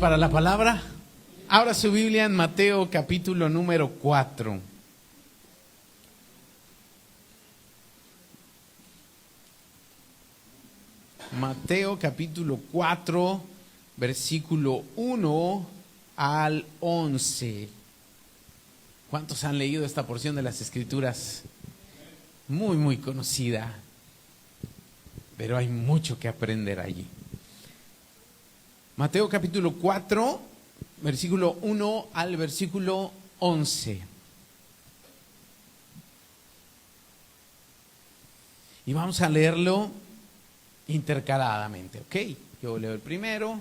para la palabra? Abra su Biblia en Mateo capítulo número 4. Mateo capítulo 4, versículo 1 al 11. ¿Cuántos han leído esta porción de las Escrituras? Muy conocida, pero hay mucho que aprender allí. Mateo capítulo 4, versículo 1 al versículo 11. Y vamos a leerlo intercaladamente, ¿ok? Yo leo el primero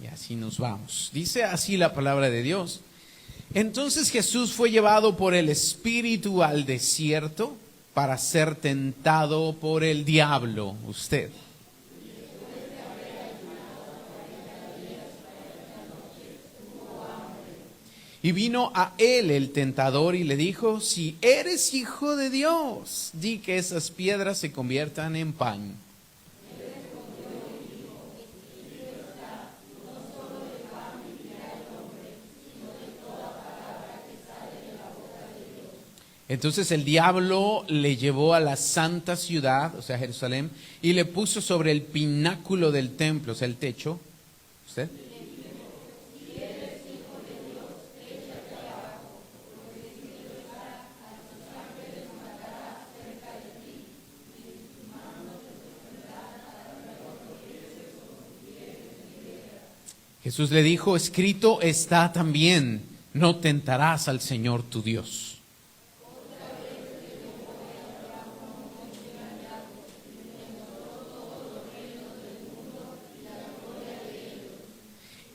y así nos vamos. Dice así la palabra de Dios. Entonces Jesús fue llevado por el Espíritu al desierto para ser tentado por el diablo. Usted. Y vino a él el tentador y le dijo: si eres hijo de Dios, di que esas piedras se conviertan en pan. Entonces el diablo le llevó a la santa ciudad, o sea, Jerusalén, y le puso sobre el pináculo del templo, o sea, el techo. ¿Usted? Jesús le dijo: escrito está también, no tentarás al Señor tu Dios.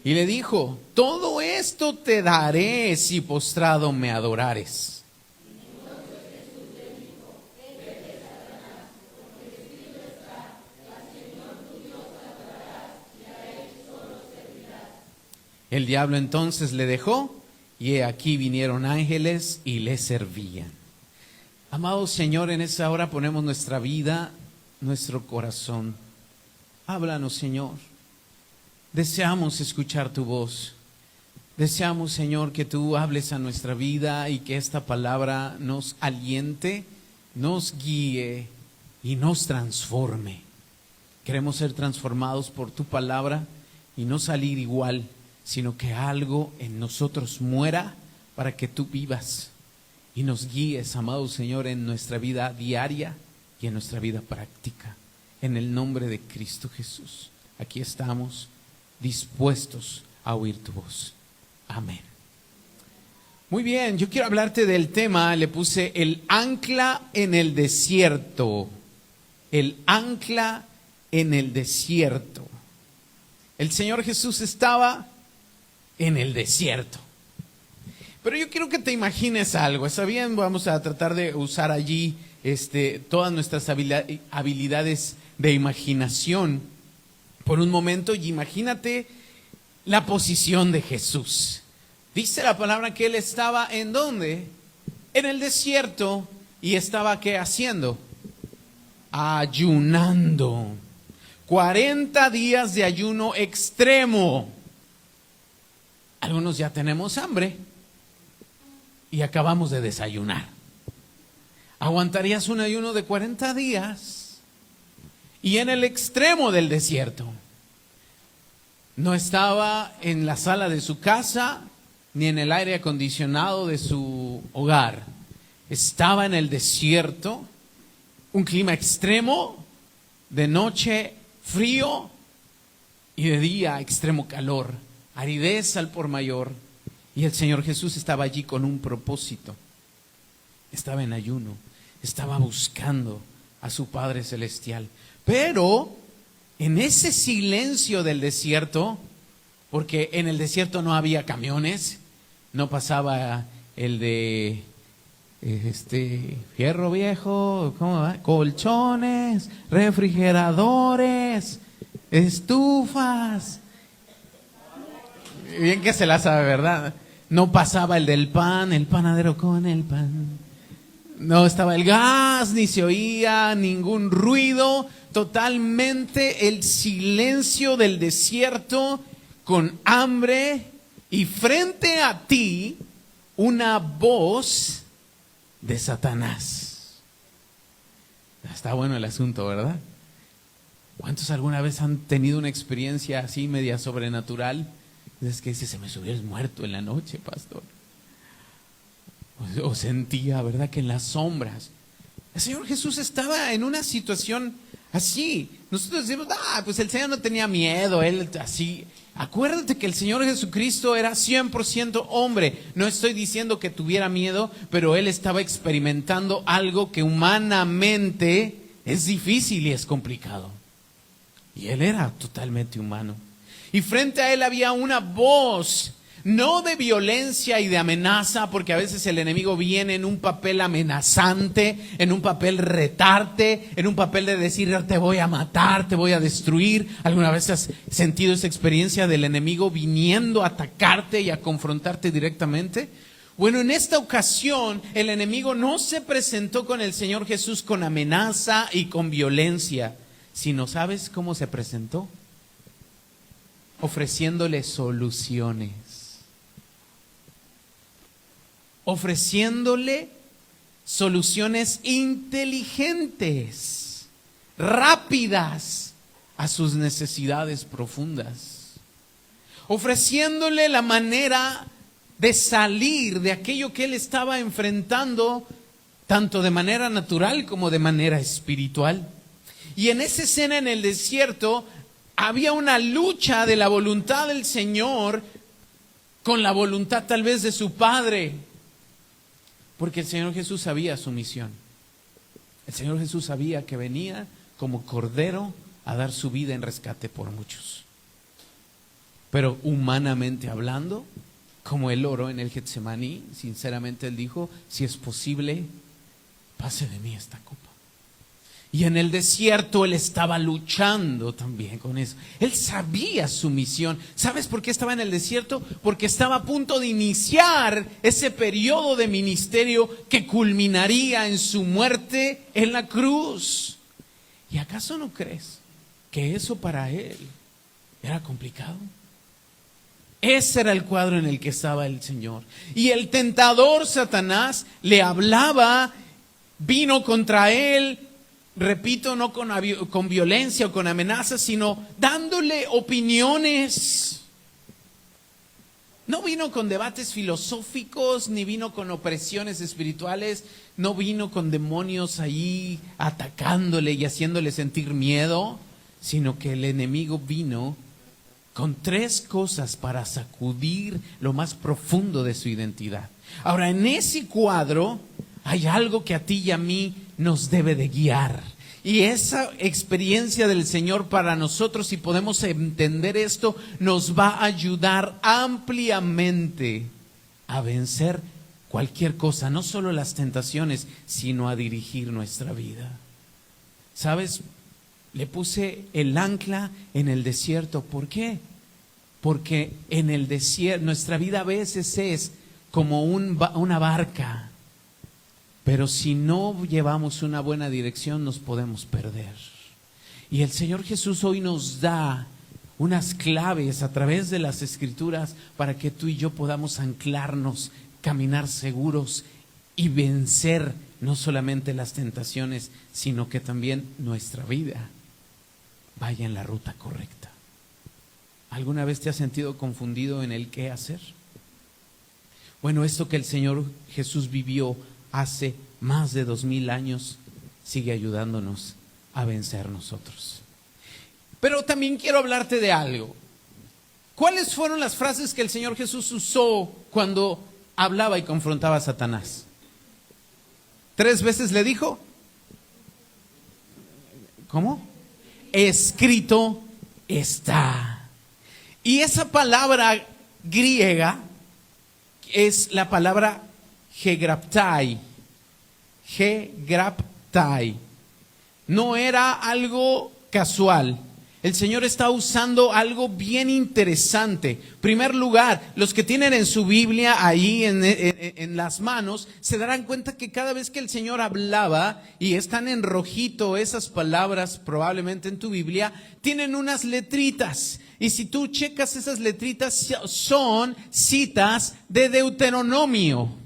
Y le dijo: todo esto te daré si postrado me adorares. El diablo entonces le dejó, y he aquí vinieron ángeles y le servían. Amado Señor, en esta hora ponemos nuestra vida, nuestro corazón. Háblanos, Señor. Deseamos escuchar tu voz. Deseamos, Señor, que tú hables a nuestra vida y que esta palabra nos aliente, nos guíe y nos transforme. Queremos ser transformados por tu palabra y no salir igual, sino que algo en nosotros muera para que tú vivas y nos guíes, amado Señor, en nuestra vida diaria y en nuestra vida práctica. En el nombre de Cristo Jesús, aquí estamos dispuestos a oír tu voz. Amén. Muy bien, yo quiero hablarte del tema, le puse el ancla en el desierto. El ancla en el desierto. El Señor Jesús estaba en el desierto. Pero yo quiero que te imagines algo. Está bien, vamos a tratar de usar allí todas nuestras habilidades de imaginación por un momento, y imagínate la posición de Jesús. Dice la palabra que él estaba ¿en dónde? En el desierto. ¿Y estaba qué haciendo? Ayunando. 40 días de ayuno extremo. Algunos ya tenemos hambre y acabamos de desayunar. ¿Aguantarías un ayuno de 40 días? Y en el extremo del desierto. No estaba en la sala de su casa ni en el aire acondicionado de su hogar. Estaba en el desierto, un clima extremo, de noche frío y de día extremo calor, aridez al por mayor. Y el Señor Jesús estaba allí con un propósito. Estaba en ayuno, estaba buscando a su Padre Celestial. Pero en ese silencio del desierto, porque en el desierto no había camiones, no pasaba el de fierro viejo, ¿cómo va? Colchones, refrigeradores, estufas. Bien que se la sabe, ¿verdad? No pasaba el del pan, el panadero con el pan. No estaba el gas, ni se oía ningún ruido. Totalmente el silencio del desierto con hambre y frente a ti una voz de Satanás. Está bueno el asunto, ¿verdad? ¿Cuántos alguna vez han tenido una experiencia así media sobrenatural? Es que dice, se me subió el muerto en la noche, pastor. O sentía, ¿verdad?, que en las sombras. El Señor Jesús estaba en una situación así. Nosotros decimos, pues el Señor no tenía miedo, Él así. Acuérdate que el Señor Jesucristo era 100% hombre. No estoy diciendo que tuviera miedo, pero Él estaba experimentando algo que humanamente es difícil y es complicado. Y Él era totalmente humano. Y frente a Él había una voz, no de violencia y de amenaza, porque a veces el enemigo viene en un papel amenazante, en un papel retarte, en un papel de decir, te voy a matar, te voy a destruir. ¿Alguna vez has sentido esa experiencia del enemigo viniendo a atacarte y a confrontarte directamente? Bueno, en esta ocasión el enemigo no se presentó con el Señor Jesús con amenaza y con violencia, sino ¿sabes cómo se presentó? Ofreciéndole soluciones. Ofreciéndole soluciones inteligentes, rápidas a sus necesidades profundas. Ofreciéndole la manera de salir de aquello que él estaba enfrentando, tanto de manera natural como de manera espiritual. Y en esa escena en el desierto había una lucha de la voluntad del Señor con la voluntad tal vez de su Padre. Porque el Señor Jesús sabía su misión. El Señor Jesús sabía que venía como cordero a dar su vida en rescate por muchos. Pero humanamente hablando, como él oró en el Getsemaní, sinceramente él dijo, si es posible, pase de mí esta copa. Y en el desierto él estaba luchando también con eso. Él sabía su misión. ¿Sabes por qué estaba en el desierto? Porque estaba a punto de iniciar ese periodo de ministerio que culminaría en su muerte en la cruz. ¿Y acaso no crees que eso para él era complicado? Ese era el cuadro en el que estaba el Señor. Y el tentador Satanás le hablaba, vino contra él. Repito, no con violencia o con amenazas, sino dándole opiniones. No vino con debates filosóficos, ni vino con opresiones espirituales, no vino con demonios ahí atacándole y haciéndole sentir miedo, sino que el enemigo vino con 3 cosas para sacudir lo más profundo de su identidad. Ahora, en ese cuadro hay algo que a ti y a mí nos debe de guiar. Y esa experiencia del Señor para nosotros, si podemos entender esto, nos va a ayudar ampliamente a vencer cualquier cosa, no solo las tentaciones, sino a dirigir nuestra vida. ¿Sabes? Le puse el ancla en el desierto. ¿Por qué? Porque en el desierto, nuestra vida a veces es como una barca. Pero si no llevamos una buena dirección, nos podemos perder. Y el Señor Jesús hoy nos da unas claves a través de las Escrituras para que tú y yo podamos anclarnos, caminar seguros y vencer no solamente las tentaciones, sino que también nuestra vida vaya en la ruta correcta. ¿Alguna vez te has sentido confundido en el qué hacer? Bueno, esto que el Señor Jesús vivió hace más de 2000 años sigue ayudándonos a vencer nosotros. Pero también quiero hablarte de algo. ¿Cuáles fueron las frases que el Señor Jesús usó cuando hablaba y confrontaba a Satanás? 3 veces le dijo, ¿cómo? Escrito está. Y esa palabra griega es la palabra hegraptai. Hegraptai. No era algo casual. El Señor está usando algo bien interesante. Primer lugar, los que tienen en su Biblia ahí en las manos, se darán cuenta que cada vez que el Señor hablaba, y están en rojito esas palabras probablemente en tu Biblia, tienen unas letritas. Y si tú checas esas letritas, son citas de Deuteronomio.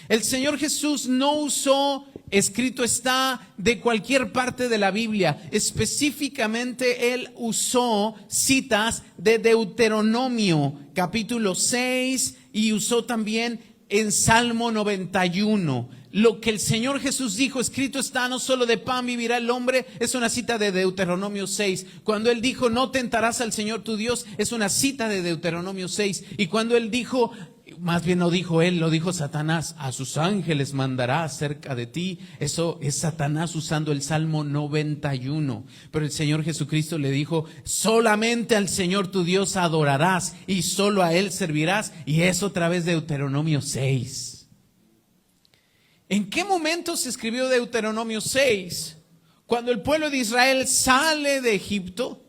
El Señor Jesús no usó escrito está de cualquier parte de la Biblia. Específicamente Él usó citas de Deuteronomio, capítulo 6, y usó también en Salmo 91. Lo que el Señor Jesús dijo, escrito está, no solo de pan vivirá el hombre, es una cita de Deuteronomio 6. Cuando Él dijo, no tentarás al Señor tu Dios, es una cita de Deuteronomio 6. Y cuando Él dijo, más bien no dijo Él, lo dijo Satanás, a sus ángeles mandará cerca de ti. Eso es Satanás usando el Salmo 91. Pero el Señor Jesucristo le dijo, solamente al Señor tu Dios adorarás y solo a Él servirás. Y eso otra vez Deuteronomio 6. ¿En qué momento se escribió Deuteronomio 6? Cuando el pueblo de Israel sale de Egipto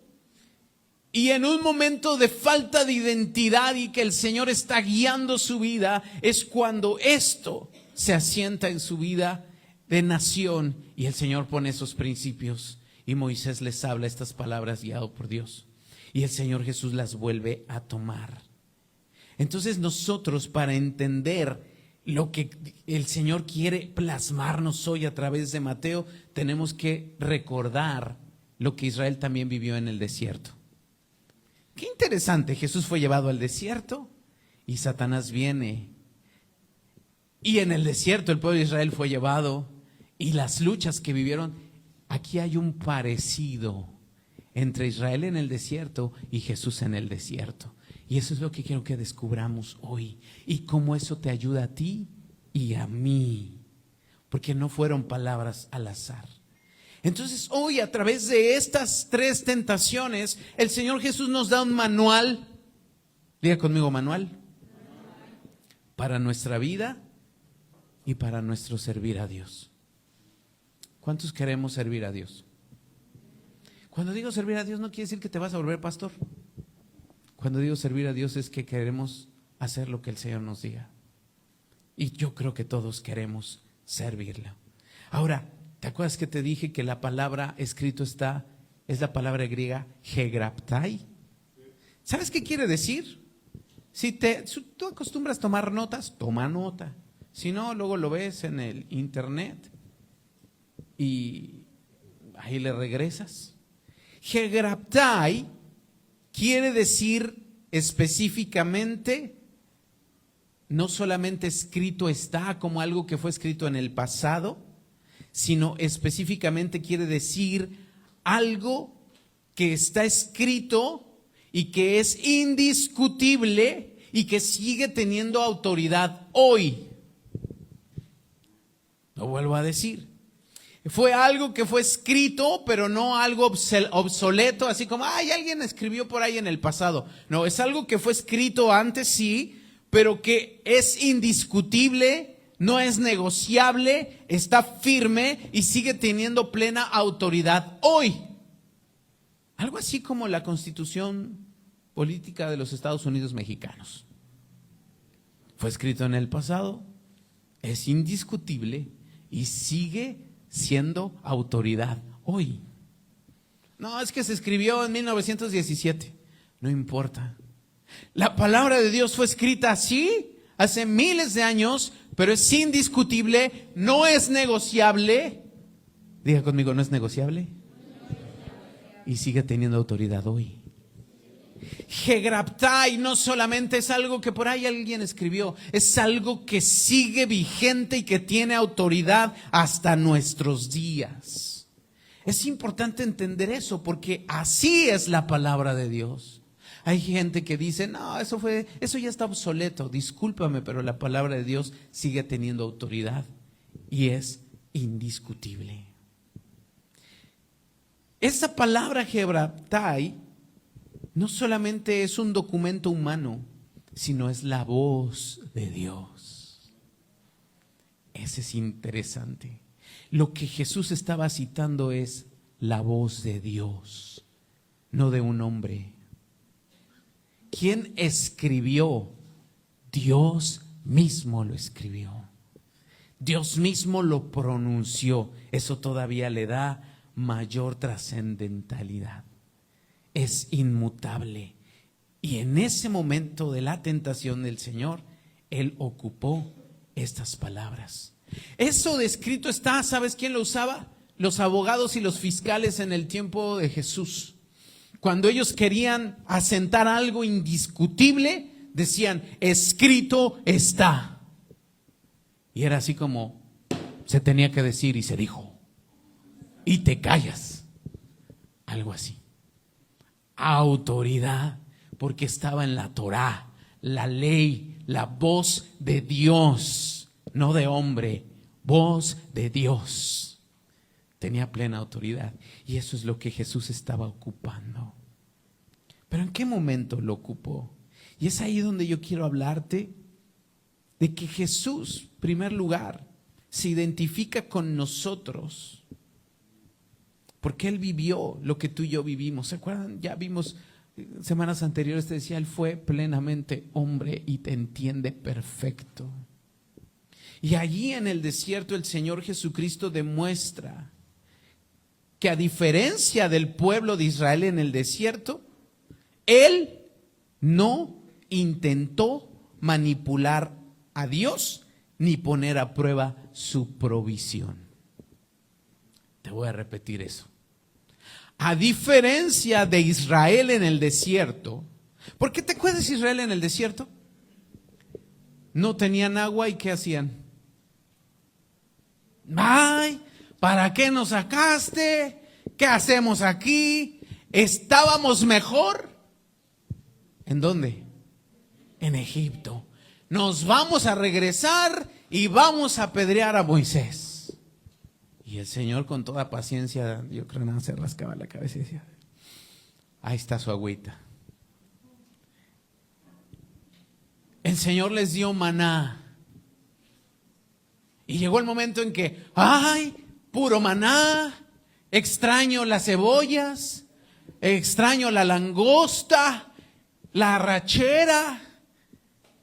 y en un momento de falta de identidad y que el Señor está guiando su vida, es cuando esto se asienta en su vida de nación y el Señor pone esos principios y Moisés les habla estas palabras guiado por Dios y el Señor Jesús las vuelve a tomar. Entonces nosotros, para entender lo que el Señor quiere plasmarnos hoy a través de Mateo, tenemos que recordar lo que Israel también vivió en el desierto. Qué interesante, Jesús fue llevado al desierto y Satanás viene. Y en el desierto el pueblo de Israel fue llevado y las luchas que vivieron. Aquí hay un parecido entre Israel en el desierto y Jesús en el desierto. Y eso es lo que quiero que descubramos hoy. Y cómo eso te ayuda a ti y a mí. Porque no fueron palabras al azar. Entonces hoy, a través de estas 3 tentaciones, el Señor Jesús nos da un manual. Diga conmigo, manual. Para nuestra vida y para nuestro servir a Dios. ¿Cuántos queremos servir a Dios? Cuando digo servir a Dios no quiere decir que te vas a volver pastor. Cuando digo servir a Dios es que queremos hacer lo que el Señor nos diga. Y yo creo que todos queremos servirlo. Ahora, ¿te acuerdas que te dije que la palabra escrito está, es la palabra griega hegraptai? ¿Sabes qué quiere decir? Si tú acostumbras tomar notas, toma nota. Si no, luego lo ves en el internet y ahí le regresas. Hegraptai quiere decir específicamente, no solamente escrito está como algo que fue escrito en el pasado, sino específicamente quiere decir algo que está escrito y que es indiscutible y que sigue teniendo autoridad hoy. Lo vuelvo a decir. Fue algo que fue escrito, pero no algo obsoleto, así como, alguien escribió por ahí en el pasado. No, es algo que fue escrito antes, sí, pero que es indiscutible, no es negociable, está firme y sigue teniendo plena autoridad hoy. Algo así como la Constitución política de los Estados Unidos mexicanos. Fue escrito en el pasado, es indiscutible y sigue siendo autoridad hoy. No, es que se escribió en 1917. No importa. La palabra de Dios fue escrita así hace miles de años, pero es indiscutible, no es negociable. Diga conmigo, no es negociable. Y sigue teniendo autoridad hoy. Hegraptai no solamente es algo que por ahí alguien escribió, es algo que sigue vigente y que tiene autoridad hasta nuestros días. Es importante entender eso porque así es la palabra de Dios. Hay gente que dice, no, eso ya está obsoleto. Discúlpame, pero la palabra de Dios sigue teniendo autoridad y es indiscutible. Esa palabra hegraptai no solamente es un documento humano, sino es la voz de Dios. Ese es interesante. Lo que Jesús estaba citando es la voz de Dios. no de un hombre. ¿Quién escribió? Dios mismo lo escribió. Dios mismo lo pronunció. Eso todavía le da mayor trascendentalidad. Es inmutable. Y en ese momento de la tentación del Señor, Él ocupó estas palabras. Eso descrito está, ¿sabes quién lo usaba? Los abogados y los fiscales en el tiempo de Jesús. Cuando ellos querían asentar algo indiscutible, decían, escrito está. Y era así como se tenía que decir y se dijo. Y te callas. Algo así. Autoridad, porque estaba en la Torá, la ley, la voz de Dios, no de hombre, voz de Dios. Tenía plena autoridad y eso es lo que Jesús estaba ocupando. Pero ¿en qué momento lo ocupó? Y es ahí donde yo quiero hablarte de que Jesús, en primer lugar, se identifica con nosotros porque Él vivió lo que tú y yo vivimos. ¿Se acuerdan? Ya vimos semanas anteriores, te decía, Él fue plenamente hombre y te entiende perfecto. Y allí en el desierto el Señor Jesucristo demuestra que a diferencia del pueblo de Israel en el desierto, Él no intentó manipular a Dios ni poner a prueba su provisión. Te voy a repetir eso. A diferencia de Israel en el desierto, ¿por qué te acuerdas de Israel en el desierto? No tenían agua y ¿qué hacían? ¡Ay! ¿Para qué nos sacaste? ¿Qué hacemos aquí? ¿Estábamos mejor? ¿En dónde? En Egipto. Nos vamos a regresar y vamos a apedrear a Moisés. Y el Señor con toda paciencia, yo creo que nada, se rascaba la cabeza y decía, ahí está su agüita. El Señor les dio maná. Y llegó el momento en que, ¡ay! Puro maná, extraño las cebollas, extraño la langosta, la arrachera,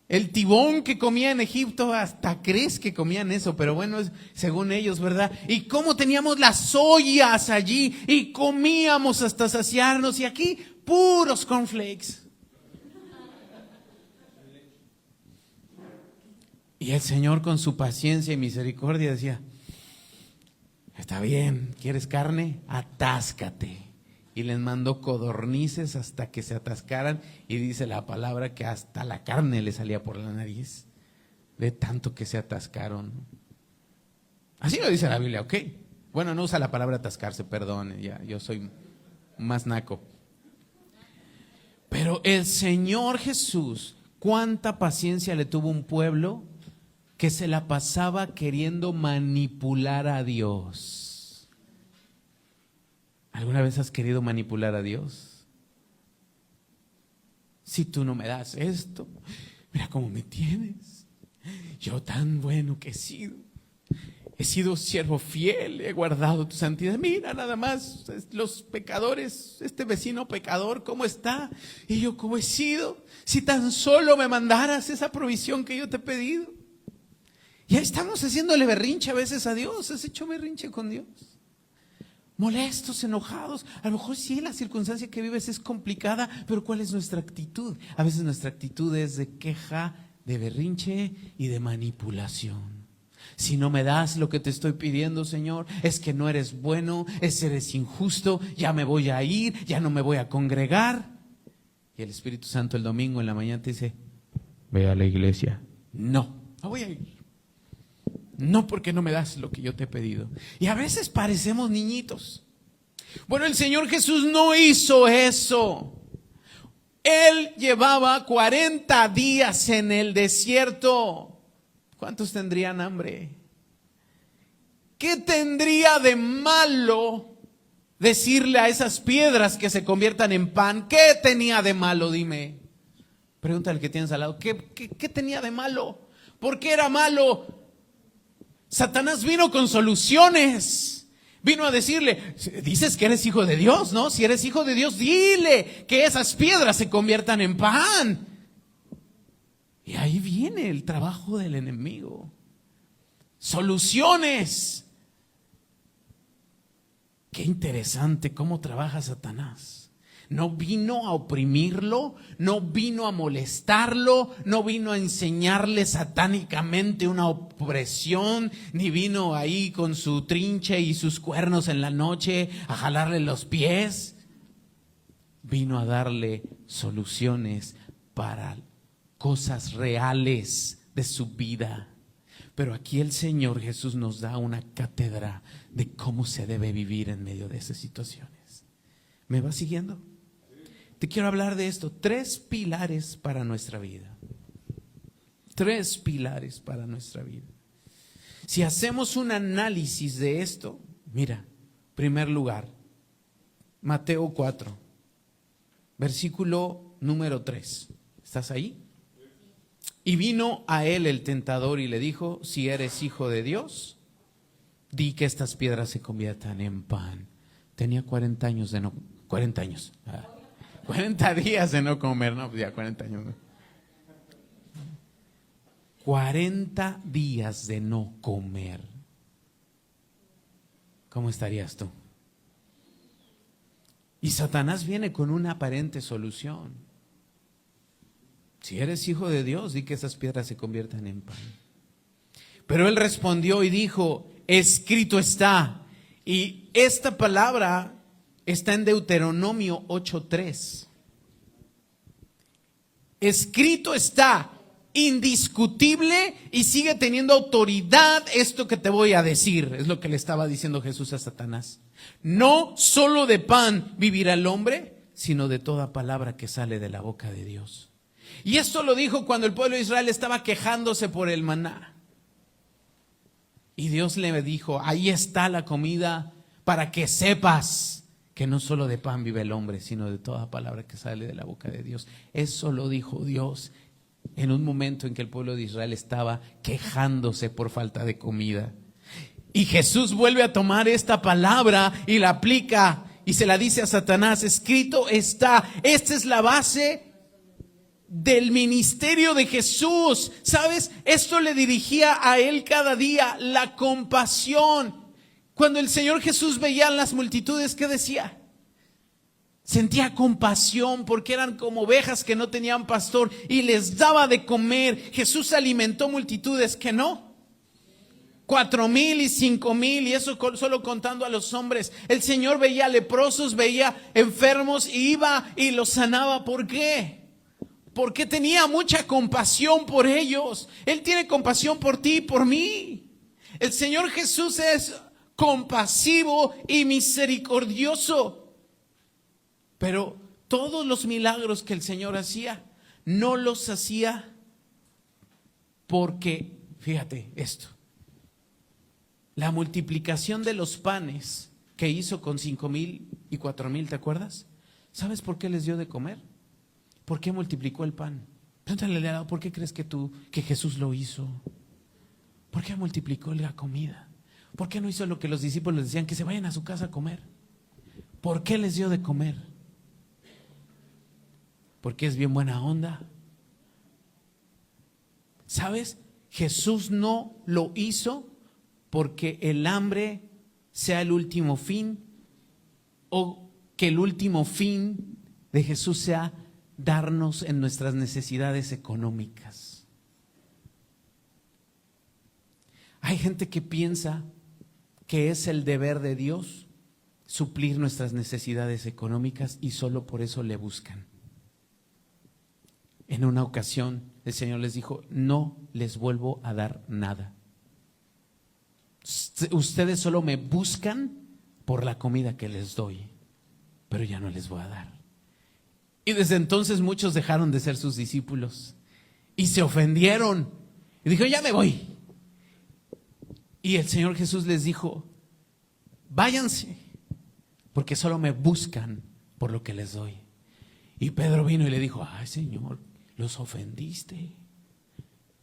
el tibón que comía en Egipto, hasta crees que comían eso, pero bueno, según ellos, ¿verdad? Y cómo teníamos las ollas allí y comíamos hasta saciarnos, y aquí puros cornflakes. Y el Señor con su paciencia y misericordia decía, está bien, ¿quieres carne? Atáscate. Y les mandó codornices hasta que se atascaran. Y dice la palabra que hasta la carne le salía por la nariz de tanto que se atascaron. Así lo dice la Biblia, ¿ok? Bueno, no usa la palabra atascarse, perdón, ya, yo soy más naco. Pero el Señor Jesús, ¿cuánta paciencia le tuvo un pueblo que se la pasaba queriendo manipular a Dios? ¿Alguna vez has querido manipular a Dios? Si tú no me das esto, mira cómo me tienes. Yo tan bueno que he sido siervo fiel, he guardado tu santidad. Mira nada más los pecadores, este vecino pecador, ¿cómo está? Y yo, ¿cómo he sido? Si tan solo me mandaras esa provisión que yo te he pedido. Y ahí estamos haciéndole berrinche a veces a Dios. ¿Has hecho berrinche con Dios? Molestos, enojados. A lo mejor sí, la circunstancia que vives es complicada, pero ¿cuál es nuestra actitud? A veces nuestra actitud es de queja, de berrinche y de manipulación. Si no me das lo que te estoy pidiendo, Señor, es que no eres bueno, eres injusto, ya me voy a ir, ya no me voy a congregar. Y el Espíritu Santo el domingo en la mañana te dice, ve a la iglesia. No voy a ir. No, porque no me das lo que yo te he pedido. Y a veces parecemos niñitos. Bueno, el Señor Jesús no hizo eso. Él llevaba 40 días en el desierto. ¿Cuántos tendrían hambre? ¿Qué tendría de malo decirle a esas piedras que se conviertan en pan? ¿Qué tenía de malo? Dime. Pregúntale al que tienes al lado. ¿Qué tenía de malo? ¿Por qué era malo? Satanás vino con soluciones. Vino a decirle, dices que eres hijo de Dios, ¿no? Si eres hijo de Dios, dile que esas piedras se conviertan en pan. Y ahí viene el trabajo del enemigo. Soluciones. Qué interesante cómo trabaja Satanás. No vino a oprimirlo, no vino a molestarlo, no vino a enseñarle satánicamente una opresión, ni vino ahí con su trinche y sus cuernos en la noche a jalarle los pies. Vino a darle soluciones para cosas reales de su vida. Pero aquí el Señor Jesús nos da una cátedra de cómo se debe vivir en medio de esas situaciones. ¿Me vas siguiendo? Te quiero hablar de esto. 3 pilares para nuestra vida. 3 pilares para nuestra vida. Si hacemos un análisis de esto, mira, primer lugar, Mateo 4, versículo número 3. ¿Estás ahí? Y vino a él el tentador y le dijo, si eres hijo de Dios, di que estas piedras se conviertan en pan. Tenía 40 años de no, 40 años, 40 días de no comer, no, pues ya 40 años. ¿No? 40 días de no comer. ¿Cómo estarías tú? Y Satanás viene con una aparente solución. Si eres hijo de Dios, di que esas piedras se conviertan en pan. Pero él respondió y dijo, escrito está. Y esta palabra está en Deuteronomio 8:3. Escrito está, indiscutible, y sigue teniendo autoridad esto que te voy a decir. Es lo que le estaba diciendo Jesús a Satanás. No solo de pan vivirá el hombre, sino de toda palabra que sale de la boca de Dios. Y esto lo dijo cuando el pueblo de Israel estaba quejándose por el maná. Y Dios le dijo, ahí está la comida para que sepas que no solo de pan vive el hombre, sino de toda palabra que sale de la boca de Dios. Eso lo dijo Dios en un momento en que el pueblo de Israel estaba quejándose por falta de comida. Y Jesús vuelve a tomar esta palabra y la aplica y se la dice a Satanás, escrito está. Esta es la base del ministerio de Jesús. ¿Sabes? Esto le dirigía a él cada día, la compasión. Cuando el Señor Jesús veía a las multitudes, ¿qué decía? Sentía compasión porque eran como ovejas que no tenían pastor y les daba de comer. Jesús alimentó multitudes que no. 4,000 y 5,000, y eso solo contando a los hombres. El Señor veía leprosos, veía enfermos y iba y los sanaba. ¿Por qué? Porque tenía mucha compasión por ellos. Él tiene compasión por ti y por mí. El Señor Jesús es compasivo y misericordioso. Pero todos los milagros que el Señor hacía, no los hacía porque, fíjate esto, la multiplicación de los panes que hizo con 5,000 y 4,000, ¿te acuerdas? ¿Sabes por qué les dio de comer? ¿Por qué multiplicó el pan? Pregúntale, ¿por qué crees que Jesús lo hizo? ¿Por qué multiplicó la comida? ¿Por qué no hizo lo que los discípulos decían, que se vayan a su casa a comer? ¿Por qué les dio de comer? Porque es bien buena onda. ¿Sabes? Jesús no lo hizo porque el hambre sea el último fin, o que el último fin de Jesús sea darnos en nuestras necesidades económicas. Hay gente que piensa que es el deber de Dios suplir nuestras necesidades económicas y solo por eso le buscan. En una ocasión el Señor les dijo, no les vuelvo a dar nada. Ustedes solo me buscan por la comida que les doy, pero ya no les voy a dar. Y desde entonces muchos dejaron de ser sus discípulos y se ofendieron y dijo, ya me voy. Y el Señor Jesús les dijo, váyanse, porque solo me buscan por lo que les doy. Y Pedro vino y le dijo, ay Señor, los ofendiste,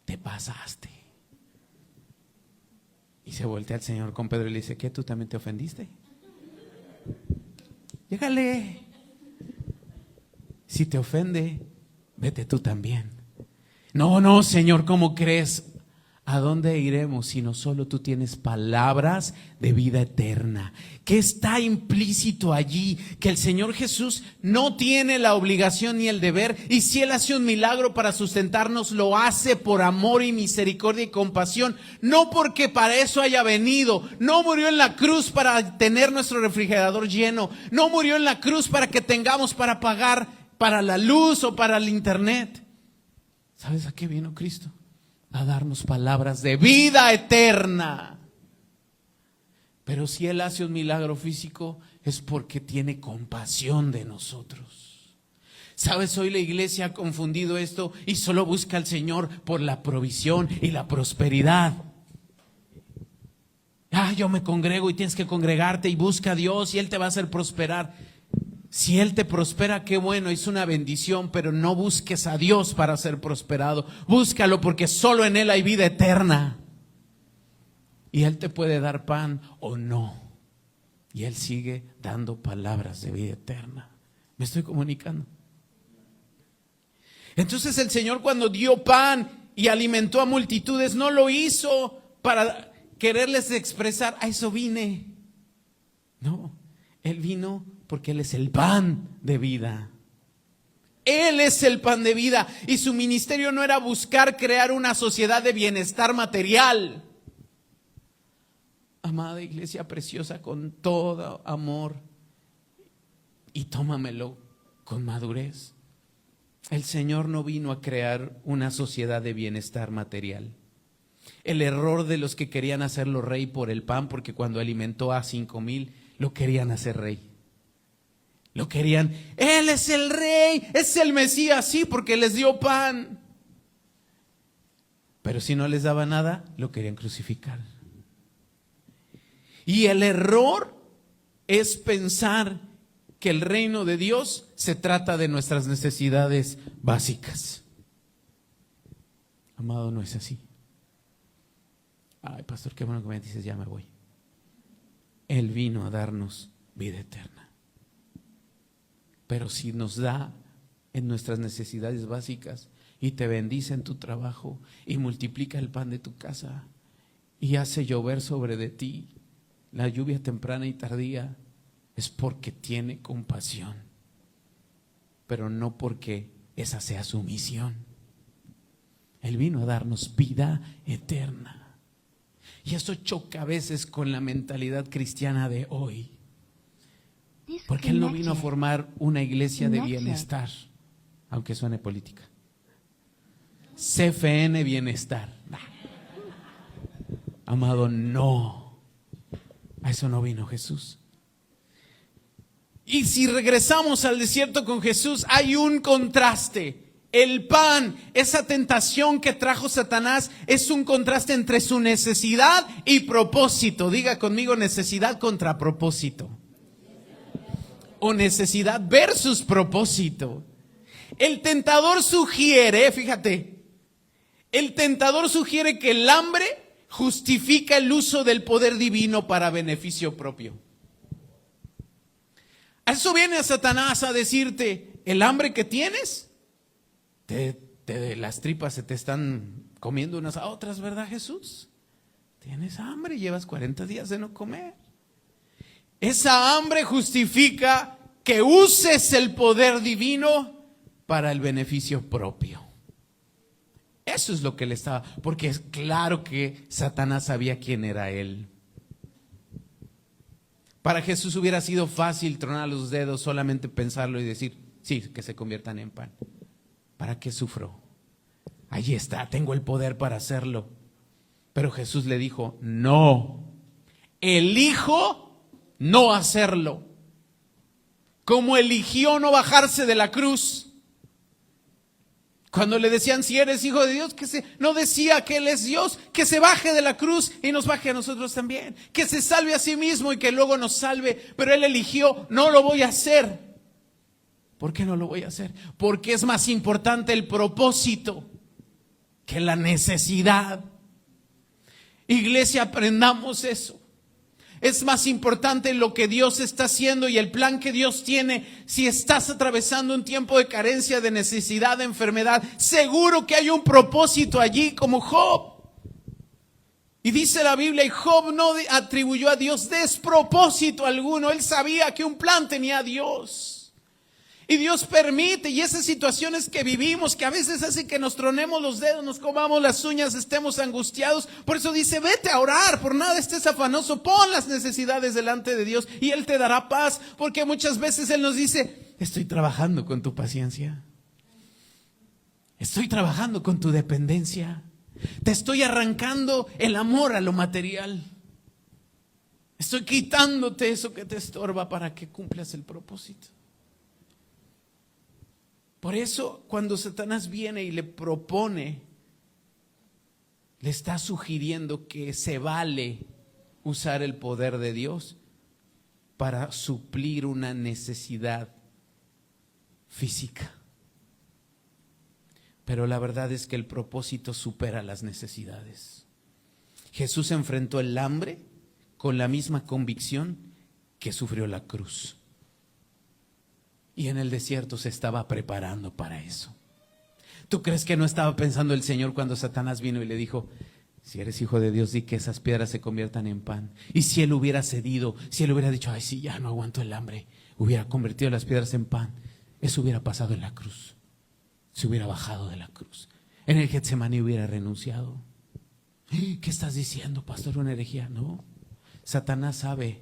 te pasaste. Y se voltea al Señor con Pedro y le dice, ¿qué? ¿Tú también te ofendiste? Llégale. Si te ofende, vete tú también. No, Señor, ¿cómo crees? ¿A dónde iremos si no solo tú tienes palabras de vida eterna? ¿Qué está implícito allí? Que el Señor Jesús no tiene la obligación ni el deber, y si Él hace un milagro para sustentarnos, lo hace por amor y misericordia y compasión, no porque para eso haya venido. No murió en la cruz para tener nuestro refrigerador lleno, no murió en la cruz para que tengamos para pagar para la luz o para el internet. ¿Sabes a qué vino Cristo? A darnos palabras de vida eterna. Pero si Él hace un milagro físico, es porque tiene compasión de nosotros. ¿Sabes? Hoy la iglesia ha confundido esto y solo busca al Señor por la provisión y la prosperidad. Yo me congrego y tienes que congregarte y busca a Dios y Él te va a hacer prosperar. Si Él te prospera, qué bueno, es una bendición, pero no busques a Dios para ser prosperado. Búscalo porque solo en Él hay vida eterna. Y Él te puede dar pan o no. Y Él sigue dando palabras de vida eterna. ¿Me estoy comunicando? Entonces el Señor, cuando dio pan y alimentó a multitudes, no lo hizo para quererles expresar, a eso vine. No, Él vino porque Él es el pan de vida. Él es el pan de vida. Y su ministerio no era buscar crear una sociedad de bienestar material. Amada iglesia preciosa, con todo amor, y tómamelo con madurez, el Señor no vino a crear una sociedad de bienestar material. El error de los que querían hacerlo rey por el pan, porque cuando alimentó a 5,000, lo querían hacer rey. Lo querían, Él es el rey, es el Mesías, sí, porque les dio pan. Pero si no les daba nada, lo querían crucificar. Y el error es pensar que el reino de Dios se trata de nuestras necesidades básicas. Amado, no es así. Ay, pastor, qué bueno que me dices, ya me voy. Él vino a darnos vida eterna. Pero si nos da en nuestras necesidades básicas y te bendice en tu trabajo y multiplica el pan de tu casa y hace llover sobre de ti la lluvia temprana y tardía, es porque tiene compasión, pero no porque esa sea su misión. Él vino a darnos vida eterna. Y eso choca a veces con la mentalidad cristiana de hoy. Porque Él no vino a formar una iglesia de bienestar, aunque suene política. CFN bienestar. Amado, no. A eso no vino Jesús. Y si regresamos al desierto con Jesús, hay un contraste. El pan, esa tentación que trajo Satanás, es un contraste entre su necesidad y propósito. Diga conmigo, necesidad contra propósito. O necesidad versus propósito. El tentador sugiere, fíjate, el tentador sugiere que el hambre justifica el uso del poder divino para beneficio propio. A eso viene a Satanás a decirte, el hambre que tienes, las tripas se te están comiendo unas a otras, ¿verdad, Jesús? Tienes hambre, llevas 40 días de no comer. Esa hambre justifica que uses el poder divino para el beneficio propio. Eso es lo que le estaba, porque es claro que Satanás sabía quién era él. Para Jesús hubiera sido fácil tronar los dedos, solamente pensarlo y decir, sí, que se conviertan en pan. ¿Para qué sufro? Allí está, tengo el poder para hacerlo. Pero Jesús le dijo, no, elijo no hacerlo. Como eligió no bajarse de la cruz. Cuando le decían, si eres hijo de Dios, no decía que Él es Dios, que se baje de la cruz y nos baje a nosotros también. Que se salve a sí mismo y que luego nos salve. Pero Él eligió, no lo voy a hacer. ¿Por qué no lo voy a hacer? Porque es más importante el propósito que la necesidad. Iglesia, aprendamos eso. Es más importante lo que Dios está haciendo y el plan que Dios tiene. Si estás atravesando un tiempo de carencia, de necesidad, de enfermedad, seguro que hay un propósito allí, como Job. Y dice la Biblia, y Job no atribuyó a Dios despropósito alguno. Él sabía que un plan tenía Dios. Y Dios permite, y esas situaciones que vivimos, que a veces hacen que nos tronemos los dedos, nos comamos las uñas, estemos angustiados. Por eso dice, vete a orar, por nada estés afanoso, pon las necesidades delante de Dios y Él te dará paz. Porque muchas veces Él nos dice, estoy trabajando con tu paciencia. Estoy trabajando con tu dependencia. Te estoy arrancando el amor a lo material. Estoy quitándote eso que te estorba para que cumplas el propósito. Por eso, cuando Satanás viene y le propone, le está sugiriendo que se vale usar el poder de Dios para suplir una necesidad física. Pero la verdad es que el propósito supera las necesidades. Jesús enfrentó el hambre con la misma convicción que sufrió la cruz. Y en el desierto se estaba preparando para eso. ¿Tú crees que no estaba pensando el Señor cuando Satanás vino y le dijo, si eres hijo de Dios, di que esas piedras se conviertan en pan? Y si Él hubiera cedido, si Él hubiera dicho, ay sí, ya no aguanto el hambre, hubiera convertido las piedras en pan, eso hubiera pasado en la cruz. Se hubiera bajado de la cruz. En el Getsemaní hubiera renunciado. ¿Qué estás diciendo, pastor? ¿Una herejía? No. Satanás sabe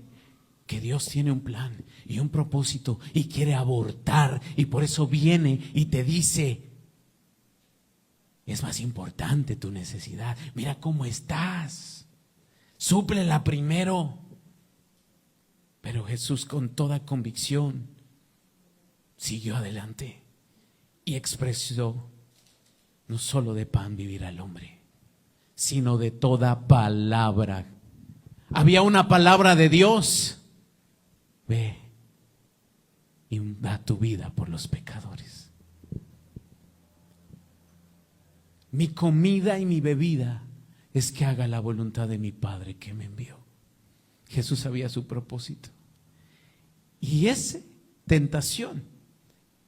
que Dios tiene un plan y un propósito y quiere abortar, y por eso viene y te dice, es más importante tu necesidad, mira cómo estás, súplela primero. Pero Jesús, con toda convicción, siguió adelante y expresó, no solo de pan vivirá el hombre, sino de toda palabra. Había una palabra de Dios. Ve y da tu vida por los pecadores. Mi comida y mi bebida es que haga la voluntad de mi Padre que me envió. Jesús sabía su propósito. Y esa tentación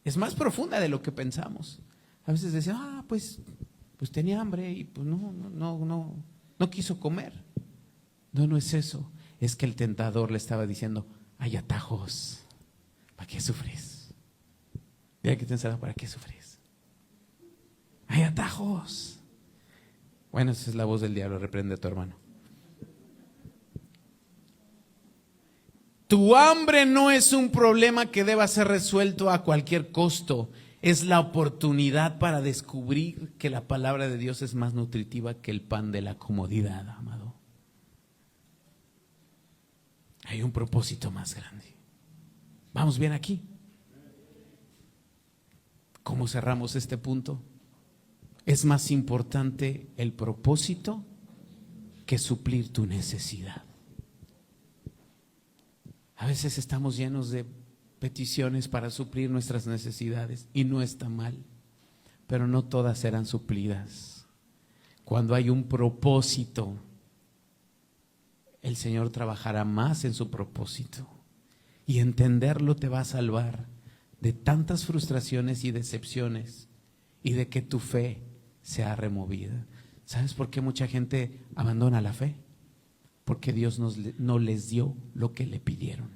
es más profunda de lo que pensamos. A veces decimos, pues tenía hambre y pues no quiso comer. No es eso. Es que el tentador le estaba diciendo, hay atajos. ¿Para qué sufres? Mira que te ¿para qué sufres? Hay atajos. Bueno, esa es la voz del diablo, reprende a tu hermano. Tu hambre no es un problema que deba ser resuelto a cualquier costo. Es la oportunidad para descubrir que la palabra de Dios es más nutritiva que el pan de la comodidad, amado. Hay un propósito más grande. ¿Vamos bien aquí? ¿Cómo cerramos este punto? Es más importante el propósito que suplir tu necesidad. A veces estamos llenos de peticiones para suplir nuestras necesidades y no está mal, pero no todas serán suplidas. Cuando hay un propósito, el Señor trabajará más en su propósito, y entenderlo te va a salvar de tantas frustraciones y decepciones y de que tu fe sea removida. ¿Sabes por qué mucha gente abandona la fe? Porque Dios no les dio lo que le pidieron.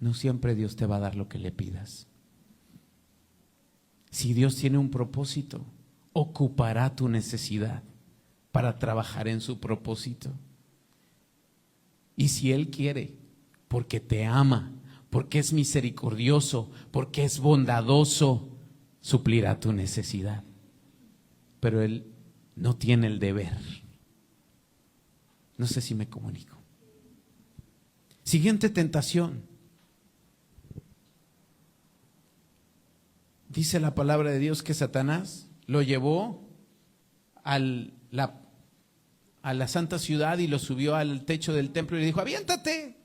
No siempre Dios te va a dar lo que le pidas. Si Dios tiene un propósito, ocupará tu necesidad para trabajar en su propósito. Y si Él quiere, porque te ama, porque es misericordioso, porque es bondadoso, suplirá tu necesidad. Pero Él no tiene el deber. No sé si me comunico. Siguiente tentación. Dice la palabra de Dios que Satanás lo llevó a la santa ciudad y lo subió al techo del templo y le dijo, aviéntate,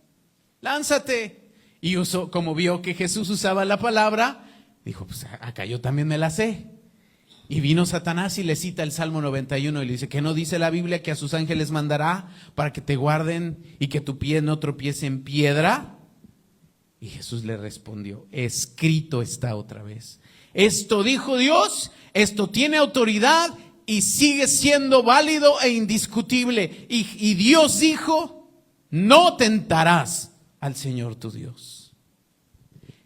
lánzate. Y como vio que Jesús usaba la palabra, dijo, pues acá yo también me la sé. Y vino Satanás y le cita el Salmo 91 y le dice, ¿que no dice la Biblia que a sus ángeles mandará para que te guarden y que tu pie no tropiece en piedra? Y Jesús le respondió, escrito está otra vez. Esto dijo Dios, esto tiene autoridad y sigue siendo válido e indiscutible. Y Dios dijo, no tentarás al Señor tu Dios.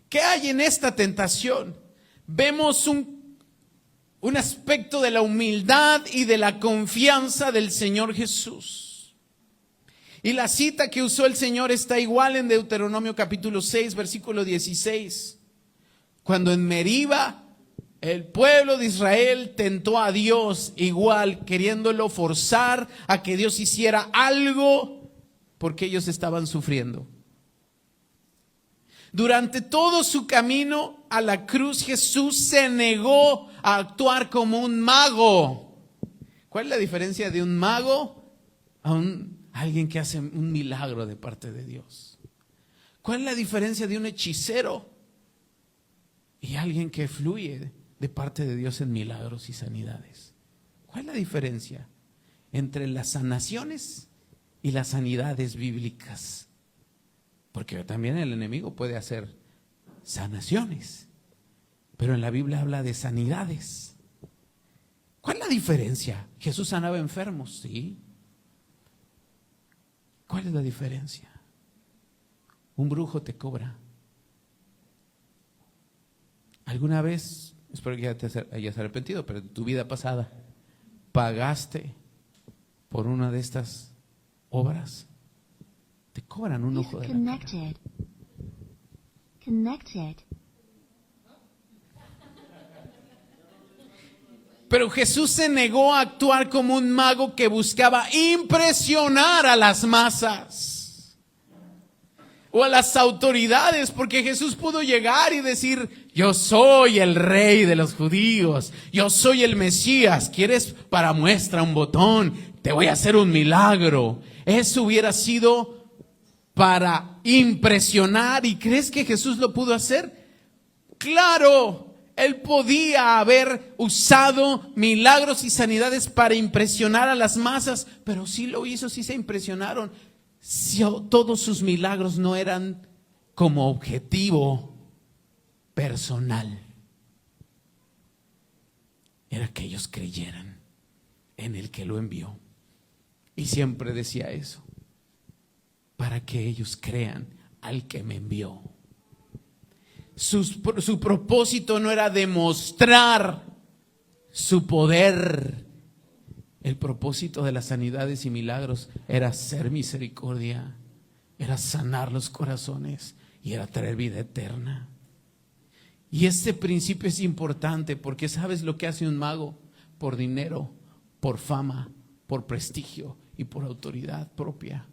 ¿Qué hay en esta tentación? Vemos un aspecto de la humildad y de la confianza del Señor Jesús. Y la cita que usó el Señor está igual en Deuteronomio capítulo 6, versículo 16. Cuando en Meriba el pueblo de Israel tentó a Dios igual, queriéndolo forzar a que Dios hiciera algo porque ellos estaban sufriendo. Durante todo su camino a la cruz, Jesús se negó a actuar como un mago. ¿Cuál es la diferencia de un mago a alguien que hace un milagro de parte de Dios? ¿Cuál es la diferencia de un hechicero y alguien que fluye de parte de Dios en milagros y sanidades? ¿Cuál es la diferencia entre las sanaciones y las sanidades bíblicas? Porque también el enemigo puede hacer sanaciones, pero en la Biblia habla de sanidades. ¿Cuál es la diferencia? Jesús sanaba enfermos, sí. ¿Cuál es la diferencia? Un brujo te cobra. ¿Alguna vez, espero que ya te hayas arrepentido, pero en tu vida pasada, pagaste por una de estas obras? Te cobran un ojo de la cara. Pero Jesús se negó a actuar como un mago que buscaba impresionar a las masas o a las autoridades, porque Jesús pudo llegar y decir, yo soy el rey de los judíos, yo soy el Mesías, ¿quieres para muestra un botón? Te voy a hacer un milagro. Eso hubiera sido para impresionar. ¿Y crees que Jesús lo pudo hacer? Claro, Él podía haber usado milagros y sanidades para impresionar a las masas, pero sí lo hizo, sí se impresionaron. Sí, todos sus milagros no eran como objetivo personal. Era que ellos creyeran en el que lo envió. Y siempre decía eso, para que ellos crean al que me envió. Su propósito no era demostrar su poder. El propósito de las sanidades y milagros era hacer misericordia, era sanar los corazones y era traer vida eterna. Y este principio es importante porque ¿sabes lo que hace un mago? Por dinero, por fama, por prestigio y por autoridad propia,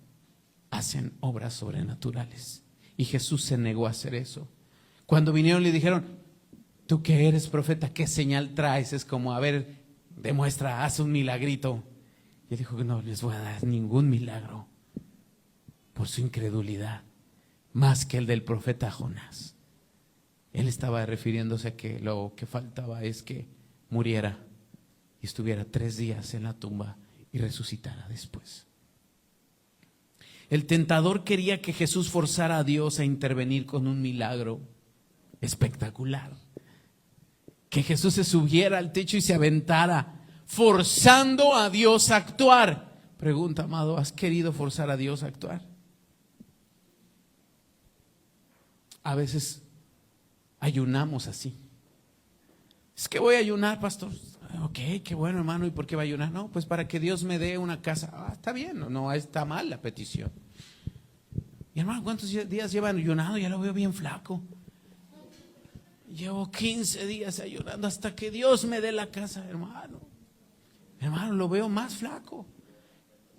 hacen obras sobrenaturales. Y Jesús se negó a hacer eso. Cuando vinieron le dijeron, tú que eres profeta, ¿qué señal traes? Es como, a ver, demuestra, haz un milagrito. Y él dijo que no les voy a dar ningún milagro por su incredulidad, más que el del profeta Jonás. Él estaba refiriéndose a que lo que faltaba es que muriera y estuviera 3 días en la tumba y resucitara después. El tentador quería que Jesús forzara a Dios a intervenir con un milagro espectacular. Que Jesús se subiera al techo y se aventara, forzando a Dios a actuar. Pregunta, amado, ¿has querido forzar a Dios a actuar? A veces ayunamos así. Es que voy a ayunar, pastor. Ok, qué bueno, hermano. ¿Y por qué va a ayunar? No, pues para que Dios me dé una casa. Está bien, no está mal la petición. Y hermano, ¿cuántos días llevan ayunando? Ya lo veo bien flaco. Llevo 15 días ayunando hasta que Dios me dé la casa, hermano. Hermano, lo veo más flaco.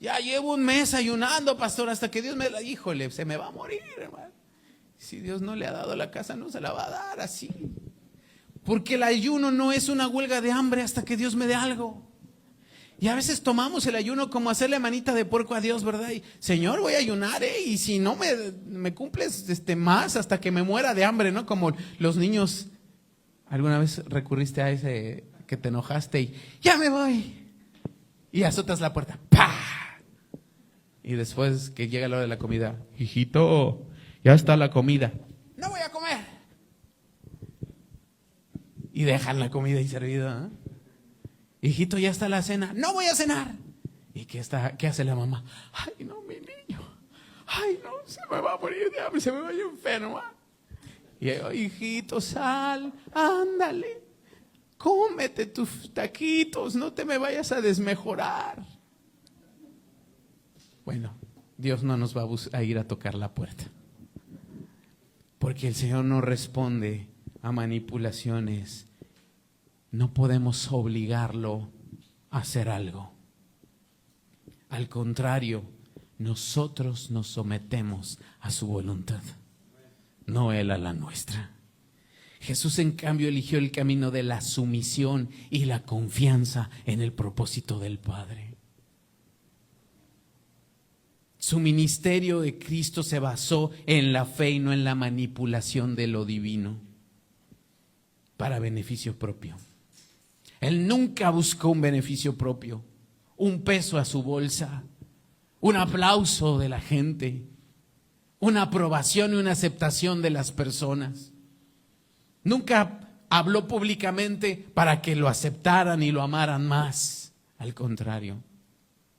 Ya llevo 1 mes ayunando, pastor, hasta que Dios me la... Híjole, se me va a morir, hermano. Si Dios no le ha dado la casa, no se la va a dar así. Porque el ayuno no es una huelga de hambre hasta que Dios me dé algo. Y a veces tomamos el ayuno como hacerle manita de puerco a Dios, ¿verdad? Y, Señor, voy a ayunar, y si no me cumples más hasta que me muera de hambre, ¿no? Como los niños. ¿Alguna vez recurriste a ese que te enojaste y ya me voy. Y azotas la puerta. ¡Pah! Y después que llega la hora de la comida, hijito, ya está la comida. No voy a comer. Y dejan la comida ahí servida. Hijito, ya está la cena. No voy a cenar. ¿Y qué hace la mamá? Ay, no, mi niño. Ay, no, se me va a morir de hambre, se me va a ir enferma. Y yo, hijito, sal, ándale. Cómete tus taquitos, no te me vayas a desmejorar. Bueno, Dios no nos va a ir a tocar la puerta. Porque el Señor no responde a manipulaciones. No podemos obligarlo a hacer algo. Al contrario, nosotros nos sometemos a su voluntad, no Él a la nuestra. Jesús, en cambio, eligió el camino de la sumisión y la confianza en el propósito del Padre. Su ministerio de Cristo se basó en la fe y no en la manipulación de lo divino para beneficio propio. Él nunca buscó un beneficio propio, un peso a su bolsa, un aplauso de la gente, una aprobación y una aceptación de las personas. Nunca habló públicamente para que lo aceptaran y lo amaran más. Al contrario,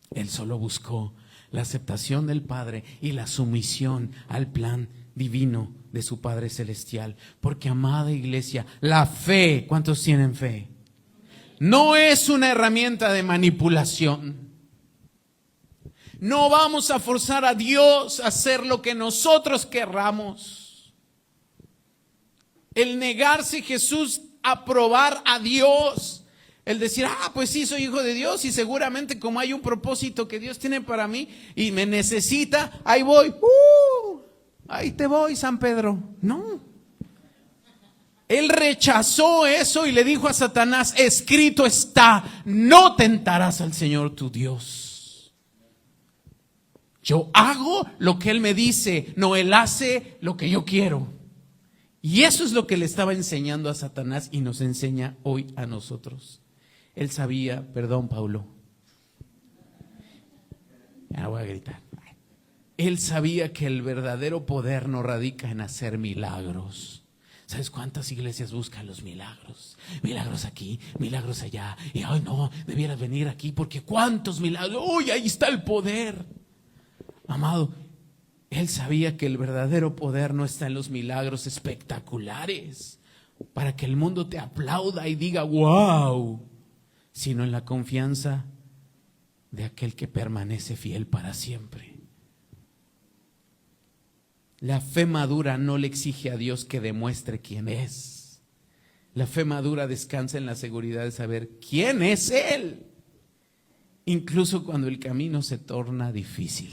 Él solo buscó la aceptación del Padre y la sumisión al plan divino de su Padre Celestial. Porque, amada iglesia, la fe, ¿cuántos tienen fe? No es una herramienta de manipulación. No vamos a forzar a Dios a hacer lo que nosotros querramos. El negarse Jesús a probar a Dios, el decir, pues sí, soy hijo de Dios y seguramente como hay un propósito que Dios tiene para mí y me necesita, ahí voy, ahí te voy, San Pedro. No. Él rechazó eso y le dijo a Satanás, escrito está, no tentarás al Señor tu Dios. Yo hago lo que Él me dice, no Él hace lo que yo quiero. Y eso es lo que le estaba enseñando a Satanás y nos enseña hoy a nosotros. Él sabía, perdón Paulo, ya voy a gritar. Él sabía que el verdadero poder no radica en hacer milagros. ¿Sabes cuántas iglesias buscan los milagros? Milagros aquí, milagros allá. Y ay no, debieras venir aquí porque cuántos milagros. Uy, ahí está el poder. Amado, Él sabía que el verdadero poder no está en los milagros espectaculares para que el mundo te aplauda y diga wow, sino en la confianza de aquel que permanece fiel para siempre. La fe madura no le exige a Dios que demuestre quién es. La fe madura descansa en la seguridad de saber quién es Él, incluso cuando el camino se torna difícil.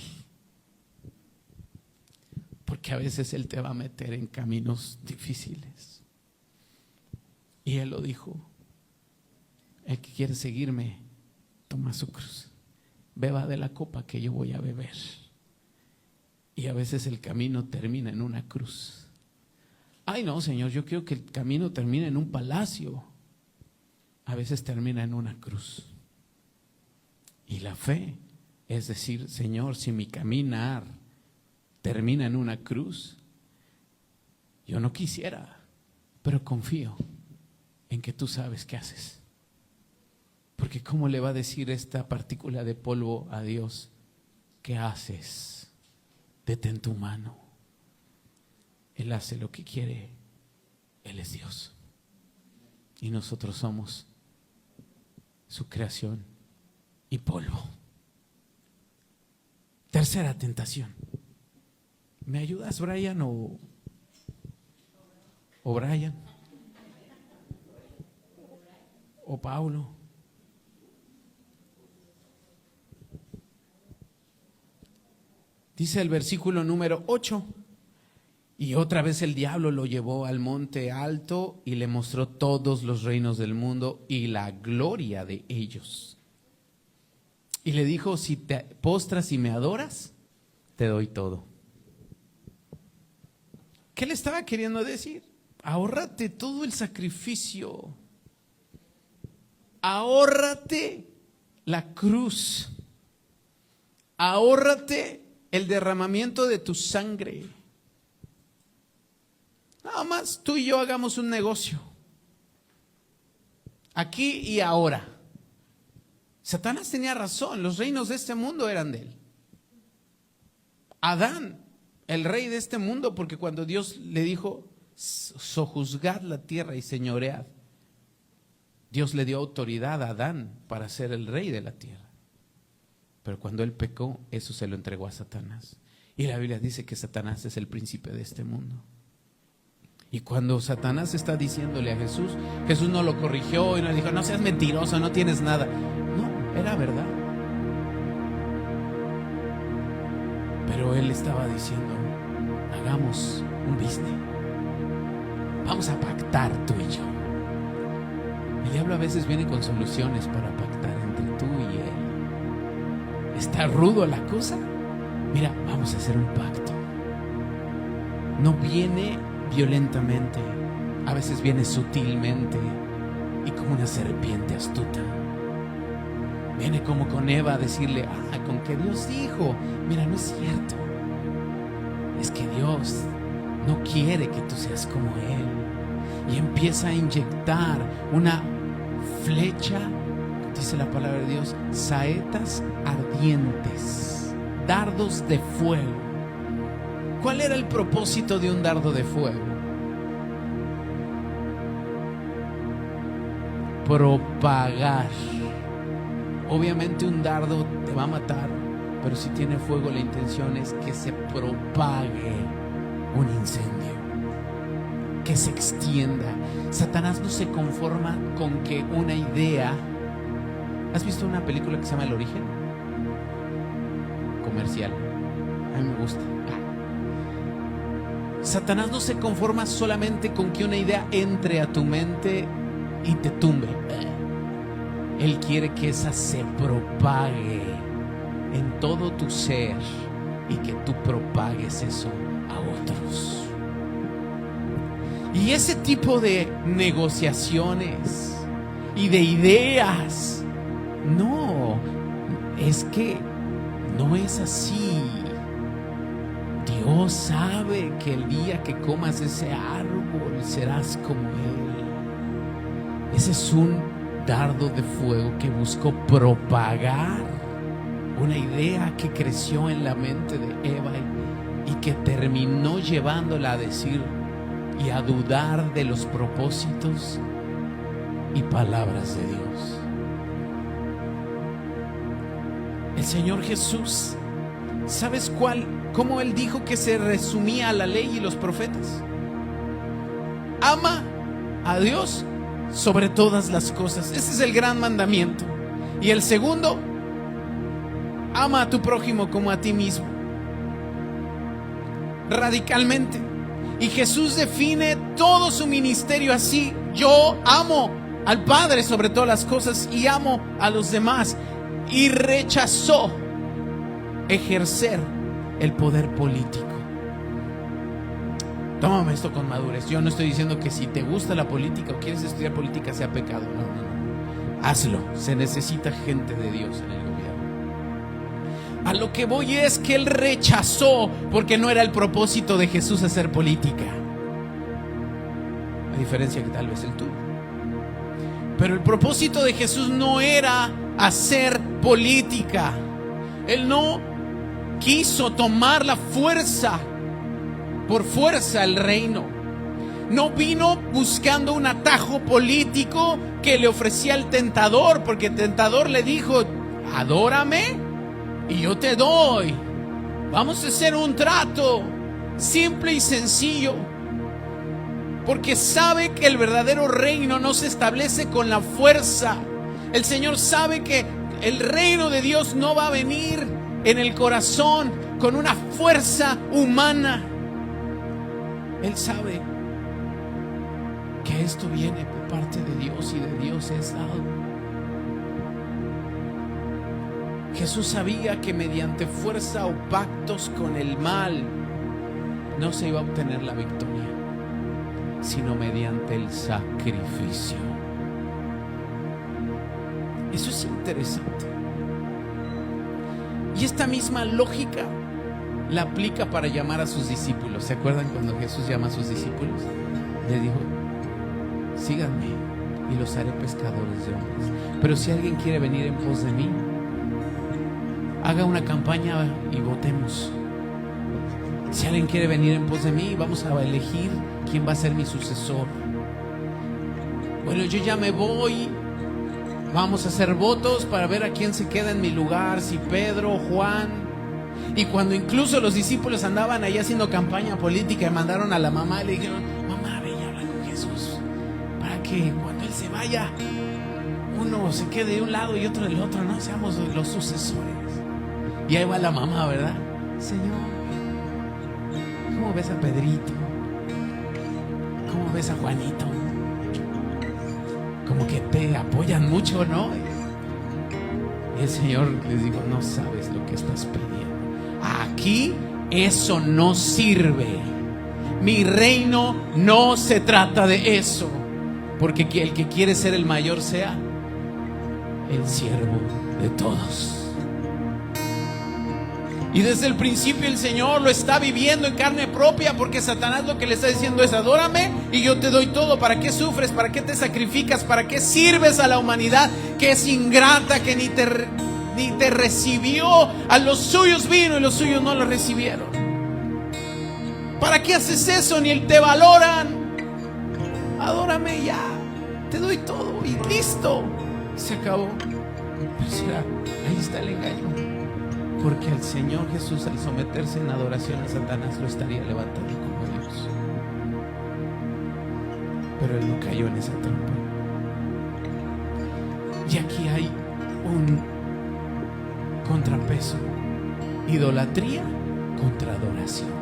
Porque a veces Él te va a meter en caminos difíciles. Y Él lo dijo, el que quiere seguirme, toma su cruz, beba de la copa que yo voy a beber. Y a veces el camino termina en una cruz. Ay no, Señor, yo quiero que el camino termine en un palacio. A veces termina en una cruz. Y la fe es decir, Señor, si mi caminar termina en una cruz, yo no quisiera, pero confío en que tú sabes qué haces. Porque ¿cómo le va a decir esta partícula de polvo a Dios? ¿Qué haces? Detén tu mano. Él hace lo que quiere. Él es Dios. Y nosotros somos su creación y polvo. Tercera tentación. ¿Me ayudas, Brian o Brian? ¿O Paulo? Dice el versículo número 8. Y otra vez el diablo lo llevó al monte alto y le mostró todos los reinos del mundo y la gloria de ellos. Y le dijo, si te postras y me adoras, te doy todo. ¿Qué le estaba queriendo decir? Ahórrate todo el sacrificio. ahórrate la cruz, ahórrate el derramamiento de tu sangre. Nada más tú y yo hagamos un negocio, aquí y ahora. Satanás tenía razón, los reinos de este mundo eran de él. Adán, el rey de este mundo, porque cuando Dios le dijo, sojuzgad la tierra y señoread, Dios le dio autoridad a Adán para ser el rey de la tierra. Pero cuando él pecó, eso se lo entregó a Satanás. Y la Biblia dice que Satanás es el príncipe de este mundo. Y cuando Satanás está diciéndole a Jesús, Jesús no lo corrigió y no le dijo, no seas mentiroso, no tienes nada. No, era verdad. Pero él estaba diciendo, hagamos un business. Vamos a pactar tú y yo. El diablo a veces viene con soluciones para pactar entre tú y él. ¿Está rudo la cosa? Mira, vamos a hacer un pacto. No viene violentamente, a veces viene sutilmente y como una serpiente astuta. Viene como con Eva a decirle, con que Dios dijo, mira, no es cierto. Es que Dios no quiere que tú seas como Él. Y empieza a inyectar una flecha, dice la palabra de Dios, saetas ardientes, dardos de fuego. ¿Cuál era el propósito de un dardo de fuego? Propagar. Obviamente un dardo te va a matar, pero si tiene fuego la intención es que se propague un incendio, que se extienda. Satanás no se conforma con que una idea. ¿Has visto una película que se llama El Origen? Comercial. A mí me gusta. Satanás no se conforma solamente con que una idea entre a tu mente y te tumbe. Él quiere que esa se propague en todo tu ser y que tú propagues eso a otros. Y ese tipo de negociaciones y de ideas, no, es que no es así. Dios sabe que el día que comas ese árbol serás como Él. Ese es un dardo de fuego que buscó propagar una idea que creció en la mente de Eva y que terminó llevándola a decir y a dudar de los propósitos y palabras de Dios. El Señor Jesús, ¿sabes cómo Él dijo que se resumía la ley y los profetas? Ama a Dios sobre todas las cosas. Ese es el gran mandamiento. Y el segundo, ama a tu prójimo como a ti mismo. Radicalmente. Y Jesús define todo su ministerio así: yo amo al Padre sobre todas las cosas y amo a los demás. Y rechazó ejercer el poder político. Tómame esto con madurez. Yo no estoy diciendo que si te gusta la política o quieres estudiar política sea pecado. No. Hazlo. Se necesita gente de Dios en el gobierno. A lo que voy es que Él rechazó, porque no era el propósito de Jesús hacer política, a diferencia que tal vez el tuyo. Pero el propósito de Jesús no era hacer política. Él no quiso tomar la fuerza, por fuerza, el reino. No vino buscando un atajo político que le ofrecía el tentador, porque el tentador le dijo: adórame y yo te doy. Vamos a hacer un trato simple y sencillo, porque sabe que el verdadero reino no se establece con la fuerza. El Señor sabe que el reino de Dios no va a venir en el corazón con una fuerza humana. Él sabe que esto viene por parte de Dios y de Dios es dado. Jesús sabía que mediante fuerza o pactos con el mal no se iba a obtener la victoria, sino mediante el sacrificio. Eso es interesante. Y esta misma lógica la aplica para llamar a sus discípulos. ¿Se acuerdan cuando Jesús llama a sus discípulos? Le dijo: síganme y los haré pescadores de hombres. Pero si alguien quiere venir en pos de mí, haga una campaña y votemos. Si alguien quiere venir en pos de mí, vamos a elegir quién va a ser mi sucesor. Bueno, yo ya me voy. Vamos a hacer votos para ver a quién se queda en mi lugar, si Pedro o Juan. Y cuando incluso los discípulos andaban ahí haciendo campaña política, y mandaron a la mamá y le dijeron: mamá, ve y habla con Jesús, para que cuando Él se vaya, uno se quede de un lado y otro del otro, no seamos los sucesores. Y ahí va la mamá, ¿verdad? Señor, ¿cómo ves a Pedrito? ¿Cómo ves a Juanito? Como que te apoyan mucho, ¿no? Y el Señor les dijo: no sabes lo que estás pidiendo. Aquí eso no sirve. Mi reino no se trata de eso. Porque el que quiere ser el mayor sea el siervo de todos. Y desde el principio el Señor lo está viviendo en carne propia, porque Satanás lo que le está diciendo es: adórame y yo te doy todo. ¿Para qué sufres? ¿Para qué te sacrificas? ¿Para qué sirves a la humanidad que es ingrata, que ni te recibió? A los suyos vino y los suyos no lo recibieron. ¿Para qué haces eso? Ni te valoran. Adórame ya, te doy todo y listo, se acabó. Pero será, ahí está el engaño. Porque el Señor Jesús, al someterse en adoración a Satanás, lo estaría levantando como Dios. Pero Él no cayó en esa trampa. Y aquí hay un contrapeso: idolatría contra adoración.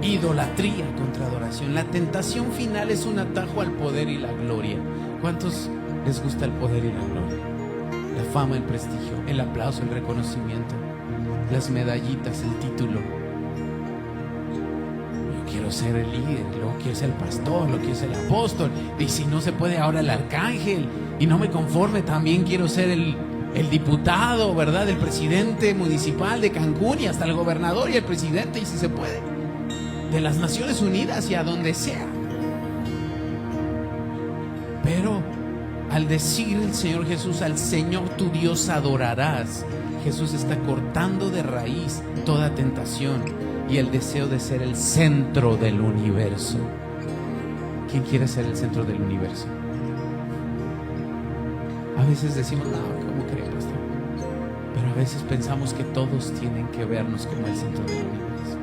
Idolatría contra adoración. La tentación final es un atajo al poder y la gloria. ¿Cuántos les gusta el poder y la gloria? La fama, el prestigio, el aplauso, el reconocimiento, las medallitas, el título. Yo quiero ser el líder, luego quiero ser el pastor, luego quiero ser el apóstol, y si no se puede ahora el arcángel, y no me conforme, también quiero ser el diputado, ¿verdad? El presidente municipal de Cancún, y hasta el gobernador y el presidente, y si se puede, de las Naciones Unidas y a donde sea. Pero al decir el Señor Jesús: al Señor tu Dios adorarás, Jesús está cortando de raíz toda tentación y el deseo de ser el centro del universo. ¿Quién quiere ser el centro del universo? A veces decimos: no, ¿cómo cree, pastor? Pero a veces pensamos que todos tienen que vernos como el centro del universo.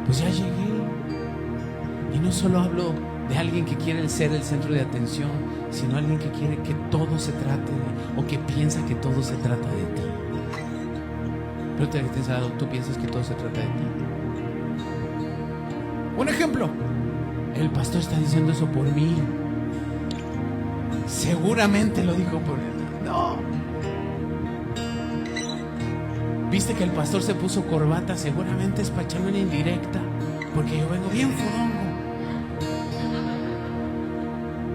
Pues ya llegué. Y no solo hablo de alguien que quiere ser el centro de atención, sino alguien que quiere que todo se trate o que piensa que todo se trata de ti. Pero te has dado, tú piensas que todo se trata de ti. Un ejemplo: el pastor está diciendo eso por mí. Seguramente lo dijo por él. No. Viste que el pastor se puso corbata, seguramente es para echarme una indirecta, porque yo vengo bien fodongo.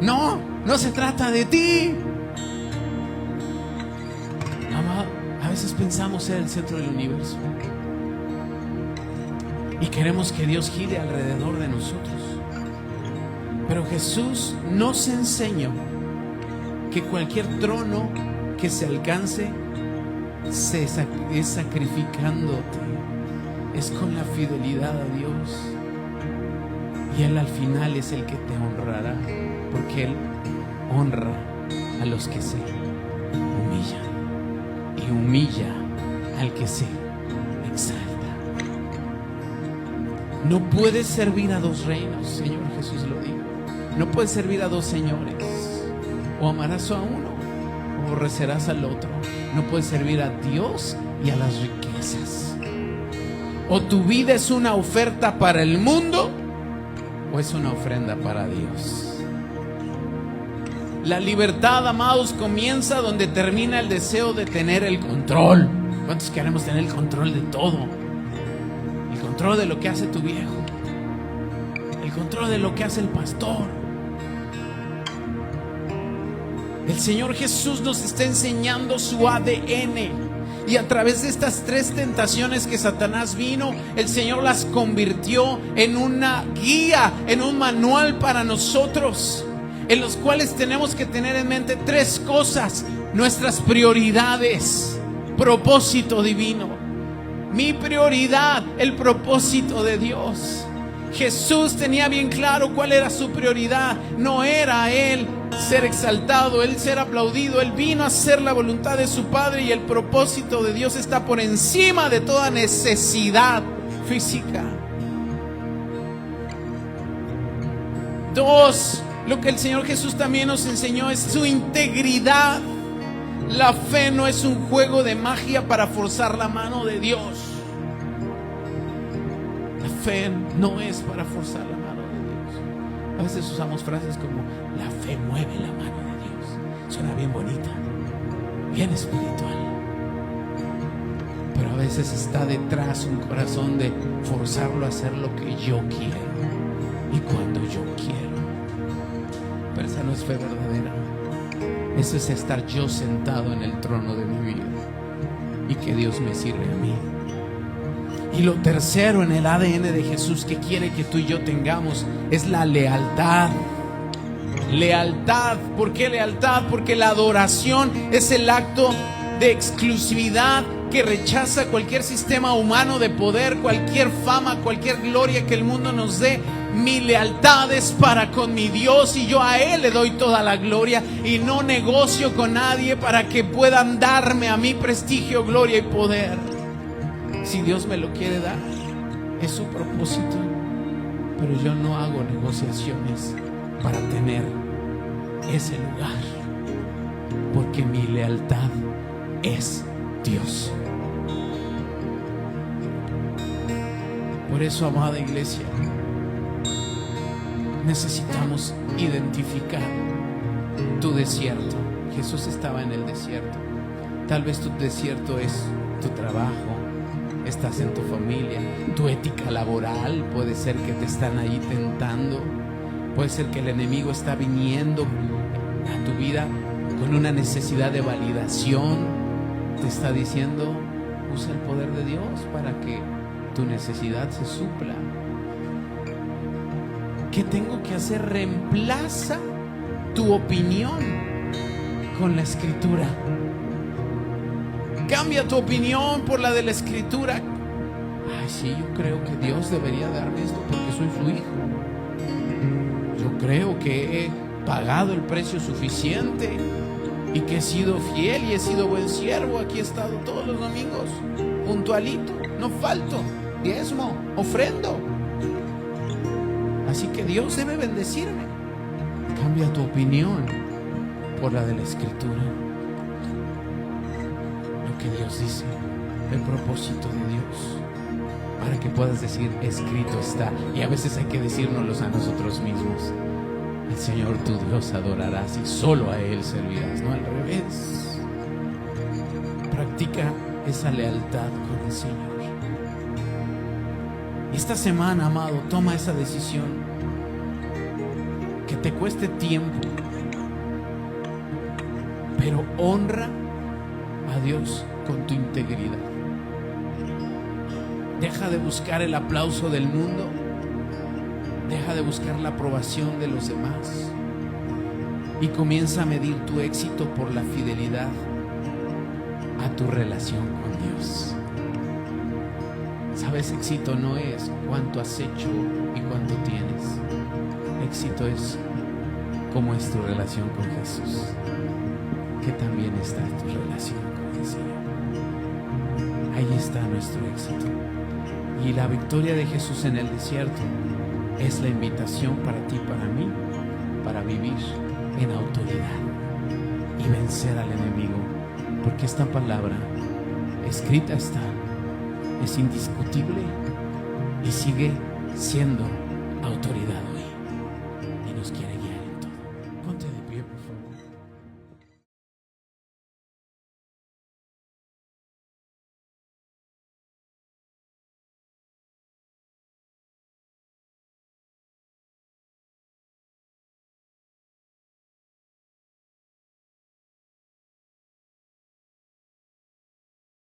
No, no se trata de ti. Amado, a veces pensamos ser el centro del universo y queremos que Dios gire alrededor de nosotros. Pero Jesús nos enseñó que cualquier trono que se alcance es sacrificándote, es con la fidelidad a Dios, y Él al final es el que te honrará, porque Él honra a los que se humillan y humilla al que se exalta. No puedes servir a dos reinos, Señor Jesús lo dijo. No puedes servir a dos señores. O amarás a uno o aborrecerás al otro. No puedes servir a Dios y a las riquezas. O tu vida es una oferta para el mundo o es una ofrenda para Dios. La libertad, amados, comienza donde termina el deseo de tener el control. ¿Cuántos queremos tener el control de todo? El control de lo que hace tu viejo, el control de lo que hace el pastor, El Señor Jesús nos está enseñando su ADN. Y a través de estas 3 tentaciones que Satanás vino, el Señor las convirtió en una guía, en un manual para nosotros, en los cuales tenemos que tener en mente 3 cosas: nuestras prioridades, propósito divino. Mi prioridad, el propósito de Dios. Jesús tenía bien claro cuál era su prioridad. No era Él ser exaltado, Él ser aplaudido. Él vino a hacer la voluntad de su Padre, y el propósito de Dios está por encima de toda necesidad física. 2, lo que el Señor Jesús también nos enseñó es su integridad. La fe no es un juego de magia para forzar la mano de Dios. La fe no es para forzar la mano de Dios. A veces usamos frases como: la fe mueve la mano de Dios. Suena bien bonita, bien espiritual, pero a veces está detrás un corazón de forzarlo a hacer lo que yo quiero y cuando yo quiero. Pero esa no es fe verdadera. Eso es estar yo sentado en el trono de mi vida y que Dios me sirve a mí. Y lo tercero en el ADN de Jesús que quiere que tú y yo tengamos es la lealtad. Lealtad. ¿Por qué lealtad? Porque la adoración es el acto de exclusividad que rechaza cualquier sistema humano de poder, cualquier fama, cualquier gloria que el mundo nos dé. Mi lealtad es para con mi Dios, y yo a Él le doy toda la gloria, y no negocio con nadie para que puedan darme a mí prestigio, gloria y poder. Si Dios me lo quiere dar, es su propósito, pero yo no hago negociaciones para tener ese lugar, porque mi lealtad es Dios. Por eso, amada iglesia, necesitamos identificar tu desierto. Jesús estaba en el desierto. Tal vez tu desierto es tu trabajo, estás en tu familia, tu ética laboral. Puede ser que te están ahí tentando. Puede ser que el enemigo está viniendo a tu vida con una necesidad de validación. Te está diciendo: usa el poder de Dios para que tu necesidad se supla. ¿Qué tengo que hacer? Reemplaza tu opinión con la Escritura. Cambia tu opinión por la de la Escritura. Ay, sí, yo creo que Dios debería darme esto porque soy su hijo. Yo creo que he pagado el precio suficiente y que he sido fiel y he sido buen siervo. Aquí he estado todos los domingos, puntualito, no falto, diezmo, ofrendo. Así que Dios debe bendecirme. Cambia tu opinión por la de la Escritura. Lo que Dios dice, el propósito de Dios, para que puedas decir: escrito está. Y a veces hay que decírnoslos a nosotros mismos. El Señor tu Dios adorarás y solo a Él servirás, no al revés. Practica esa lealtad con el Señor. Y esta semana, amado, toma esa decisión. Que te cueste tiempo, pero honra a Dios con tu integridad. Deja de buscar el aplauso del mundo. Deja de buscar la aprobación de los demás. Y comienza a medir tu éxito por la fidelidad a tu relación con Dios. Sabes, éxito no es cuánto has hecho y cuánto tienes. Éxito es cómo es tu relación con Jesús. Que también está tu relación con el Señor. Ahí está nuestro éxito. Y la victoria de Jesús en el desierto es la invitación para ti, para mí, para vivir en autoridad y vencer al enemigo. Porque esta palabra escrita está, es indiscutible y sigue siendo autoridad hoy, y nos quiere guiar.